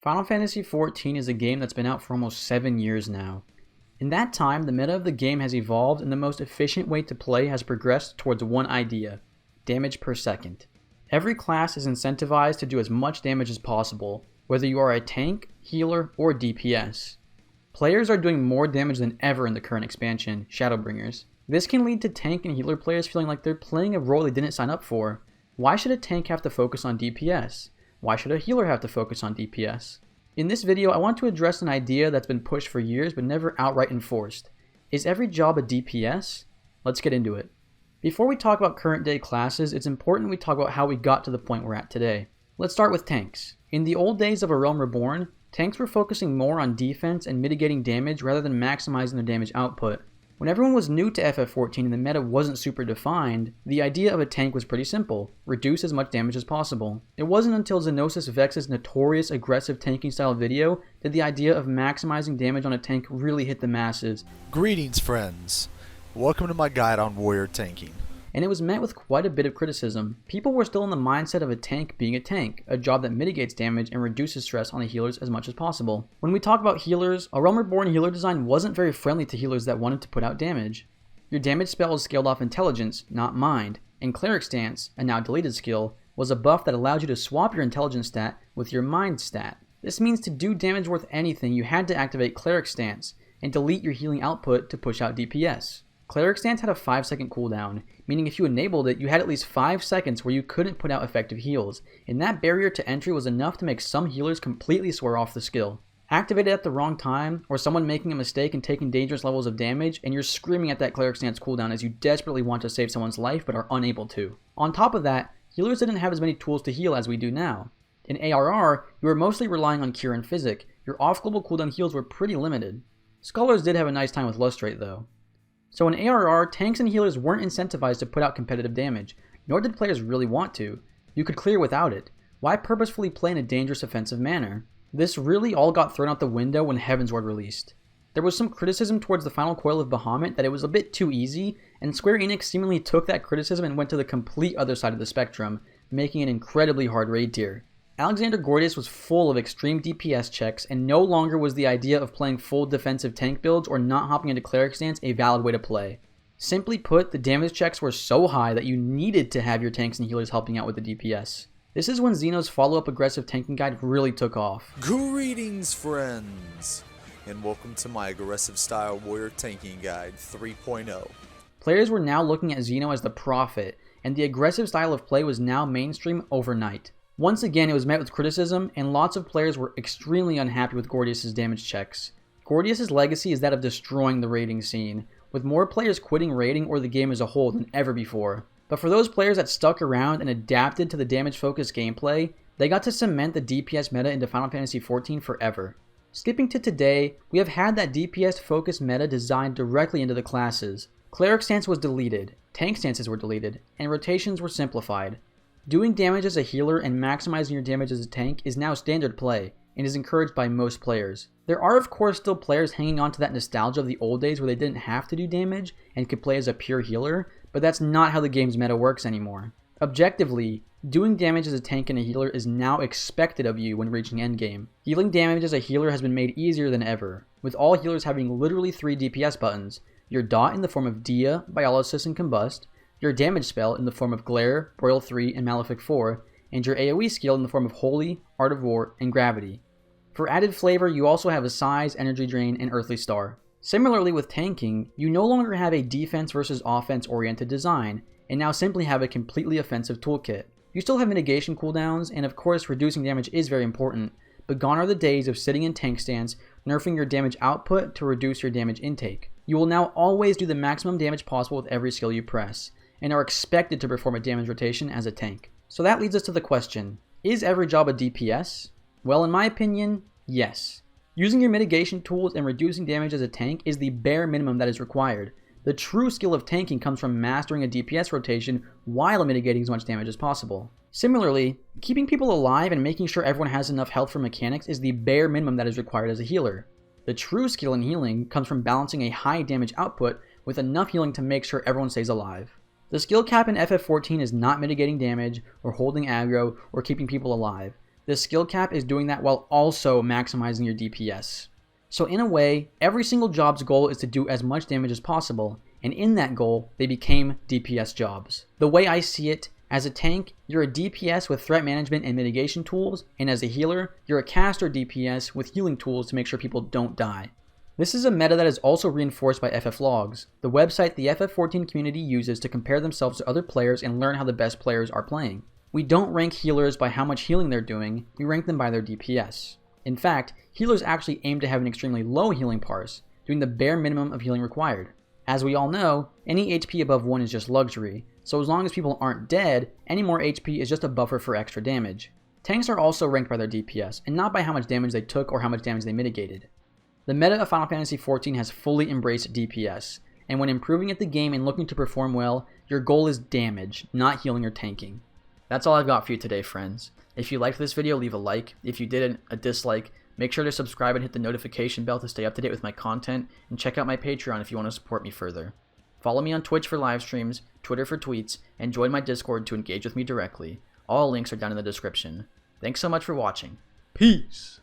Final Fantasy XIV is a game that's been out for almost 7 years now. In that time, the meta of the game has evolved and the most efficient way to play has progressed towards one idea: damage per second. Every class is incentivized to do as much damage as possible, whether you are a tank, healer, or DPS. Players are doing more damage than ever in the current expansion, Shadowbringers. This can lead to tank and healer players feeling like they're playing a role they didn't sign up for. Why should a tank have to focus on DPS? Why should a healer have to focus on DPS? In this video, I want to address an idea that's been pushed for years but never outright enforced. Is every job a DPS? Let's get into it. Before we talk about current day classes, it's important we talk about how we got to the point we're at today. Let's start with tanks. In the old days of A Realm Reborn, tanks were focusing more on defense and mitigating damage rather than maximizing their damage output. When everyone was new to FF14 and the meta wasn't super defined, the idea of a tank was pretty simple: reduce as much damage as possible. It wasn't until Xenosis Vex's notorious aggressive tanking style video that the idea of maximizing damage on a tank really hit the masses. Greetings friends, welcome to my guide on warrior tanking. And it was met with quite a bit of criticism. People were still in the mindset of a tank being a tank, a job that mitigates damage and reduces stress on the healers as much as possible. When we talk about healers, A Realm Reborn healer design wasn't very friendly to healers that wanted to put out damage. Your damage spell is scaled off intelligence, not mind, and Cleric Stance, a now deleted skill, was a buff that allowed you to swap your intelligence stat with your mind stat. This means to do damage worth anything, you had to activate Cleric Stance and delete your healing output to push out DPS. Cleric Stance had a 5-second cooldown, meaning if you enabled it, you had at least 5 seconds where you couldn't put out effective heals, and that barrier to entry was enough to make some healers completely swear off the skill. Activated at the wrong time, or someone making a mistake and taking dangerous levels of damage, and you're screaming at that Cleric Stance cooldown as you desperately want to save someone's life but are unable to. On top of that, healers didn't have as many tools to heal as we do now. In ARR, you were mostly relying on Cure and Physic. Your off-global cooldown heals were pretty limited. Scholars did have a nice time with Lustrate though. So in ARR, tanks and healers weren't incentivized to put out competitive damage, nor did players really want to. You could clear without it. Why purposefully play in a dangerous offensive manner? This really all got thrown out the window when Heavensward released. There was some criticism towards the final coil of Bahamut that it was a bit too easy, and Square Enix seemingly took that criticism and went to the complete other side of the spectrum, making an incredibly hard raid tier. Alexander Gordias was full of extreme DPS checks, and no longer was the idea of playing full defensive tank builds or not hopping into Cleric Stance a valid way to play. Simply put, the damage checks were so high that you needed to have your tanks and healers helping out with the DPS. This is when Xeno's follow-up aggressive tanking guide really took off. Greetings friends, and welcome to my aggressive style warrior tanking guide 3.0. Players were now looking at Xeno as the prophet, and the aggressive style of play was now mainstream overnight. Once again, it was met with criticism, and lots of players were extremely unhappy with Gordias' damage checks. Gordias' legacy is that of destroying the raiding scene, with more players quitting raiding or the game as a whole than ever before. But for those players that stuck around and adapted to the damage-focused gameplay, they got to cement the DPS meta into Final Fantasy XIV forever. Skipping to today, we have had that DPS-focused meta designed directly into the classes. Cleric Stance was deleted, tank stances were deleted, and rotations were simplified. Doing damage as a healer and maximizing your damage as a tank is now standard play, and is encouraged by most players. There are of course still players hanging on to that nostalgia of the old days where they didn't have to do damage and could play as a pure healer, but that's not how the game's meta works anymore. Objectively, doing damage as a tank and a healer is now expected of you when reaching endgame. Healing damage as a healer has been made easier than ever, with all healers having literally 3 DPS buttons: your dot in the form of Dia, Biolysis, and Combust, your damage spell in the form of Glare, Broil 3, and Malefic 4, and your AoE skill in the form of Holy, Art of War, and Gravity. For added flavor, you also have a Size, Energy Drain, and Earthly Star. Similarly with tanking, you no longer have a defense versus offense oriented design, and now simply have a completely offensive toolkit. You still have mitigation cooldowns, and of course reducing damage is very important, but gone are the days of sitting in tank stance, nerfing your damage output to reduce your damage intake. You will now always do the maximum damage possible with every skill you press, and are expected to perform a damage rotation as a tank. So that leads us to the question, is every job a DPS? Well, in my opinion, yes. Using your mitigation tools and reducing damage as a tank is the bare minimum that is required. The true skill of tanking comes from mastering a DPS rotation while mitigating as much damage as possible. Similarly, keeping people alive and making sure everyone has enough health for mechanics is the bare minimum that is required as a healer. The true skill in healing comes from balancing a high damage output with enough healing to make sure everyone stays alive. The skill cap in FF14 is not mitigating damage, or holding aggro, or keeping people alive. The skill cap is doing that while also maximizing your DPS. So in a way, every single job's goal is to do as much damage as possible, and in that goal, they became DPS jobs. The way I see it, as a tank, you're a DPS with threat management and mitigation tools, and as a healer, you're a caster DPS with healing tools to make sure people don't die. This is a meta that is also reinforced by FF Logs, the website the FF14 community uses to compare themselves to other players and learn how the best players are playing. We don't rank healers by how much healing they're doing, we rank them by their DPS. In fact, healers actually aim to have an extremely low healing parse, doing the bare minimum of healing required. As we all know, any HP above 1 is just luxury, so as long as people aren't dead, any more HP is just a buffer for extra damage. Tanks are also ranked by their DPS, and not by how much damage they took or how much damage they mitigated. The meta of Final Fantasy XIV has fully embraced DPS, and when improving at the game and looking to perform well, your goal is damage, not healing or tanking. That's all I've got for you today, friends. If you liked this video, leave a like. If you didn't, a dislike. Make sure to subscribe and hit the notification bell to stay up to date with my content, and check out my Patreon if you want to support me further. Follow me on Twitch for live streams, Twitter for tweets, and join my Discord to engage with me directly. All links are down in the description. Thanks so much for watching. Peace!